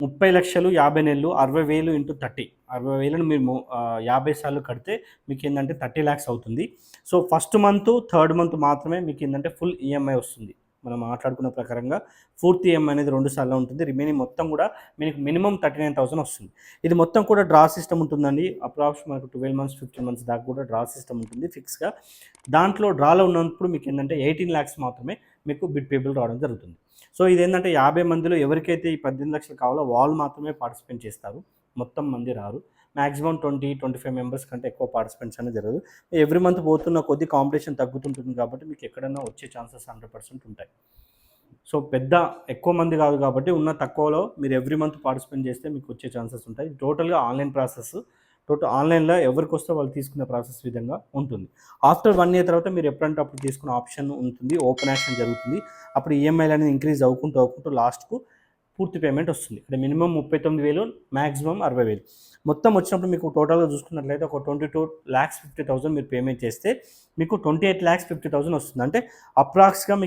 30 లక్షలు 50 నెలలు 60,000 ఇంటూ 30 60,000ని మీరు 50 సార్లు కడితే మీకు ఏంటంటే 30 lakhs అవుతుంది. So first month, third month మాత్రమే మీకు ఏంటంటే ఫుల్ ఈఎంఐ వస్తుంది. మనం మాట్లాడుకున్న ప్రకారంగా పూర్తి ఈఎంఐ అనేది 2 సార్లు ఉంటుంది. రిమైనింగ్ మొత్తం కూడా మీకు మినిమం 39,000 వస్తుంది. ఇది మొత్తం కూడా డ్రా సిస్టమ్ ఉంటుందండి. అప్రాక్స్ మనకు 12 మంత్స్ 15 మంత్స్ దాకా కూడా డ్రా సిస్టమ్ ఉంటుంది ఫిక్స్గా. దాంట్లో డ్రాలో ఉన్నప్పుడు మీకు ఏంటంటే 18 lakhs మాత్రమే మీకు బిడ్ పేబుల్ రావడం జరుగుతుంది. సో ఇదేంటంటే 50 మందిలో ఎవరికైతే ఈ 18 లక్షలు కావాలో వాళ్ళు మాత్రమే పార్టిసిపేట్ చేస్తారు. మొత్తం మంది రారు. మ్యాక్సిమం 20-25 మెంబర్స్ కంటే ఎక్కువ పార్టిసిపెంట్స్ అనేది జరగదు. ఎవ్రీ మంత్ పోతున్న కొద్ది కాంపిటీషన్ తగ్గుతుంటుంది కాబట్టి మీకు ఎక్కడైనా వచ్చే ఛాన్సెస్ 100% ఉంటాయి. సో ఎక్కువ మంది కాదు కాబట్టి ఉన్న తక్కువలో మీరు ఎవ్రీ మంత్ పార్టిసిపేట్ చేస్తే మీకు వచ్చే ఛాన్సెస్ ఉంటాయి. టోటల్గా ఆన్లైన్ ప్రాసెస్. ఆన్లైన్లో ఎవరికి వస్తే వాళ్ళు తీసుకునే ప్రాసెస్ విధంగా ఉంటుంది. ఆఫ్టర్ 1 year తర్వాత మీరు ఎప్పుడంటే అప్పుడు తీసుకునే ఆప్షన్ ఉంటుంది. ఓపెన్ యాక్షన్ జరుగుతుంది. అప్పుడు ఈఎంఐలు అనేది ఇంక్రీజ్ అవ్వుకుంటూ లాస్ట్కు పూర్తి పేమెంట్ వస్తుంది. అంటే మినిమం 39,000, మ్యాక్సిమం 60,000. మొత్తం వచ్చినప్పుడు మీకు టోటల్గా చూసుకున్నట్లయితే ఒక 22,50,000 మీరు పేమెంట్ చేస్తే మీకు 28,50,000 వస్తుంది. అంటే అప్రాక్స్గా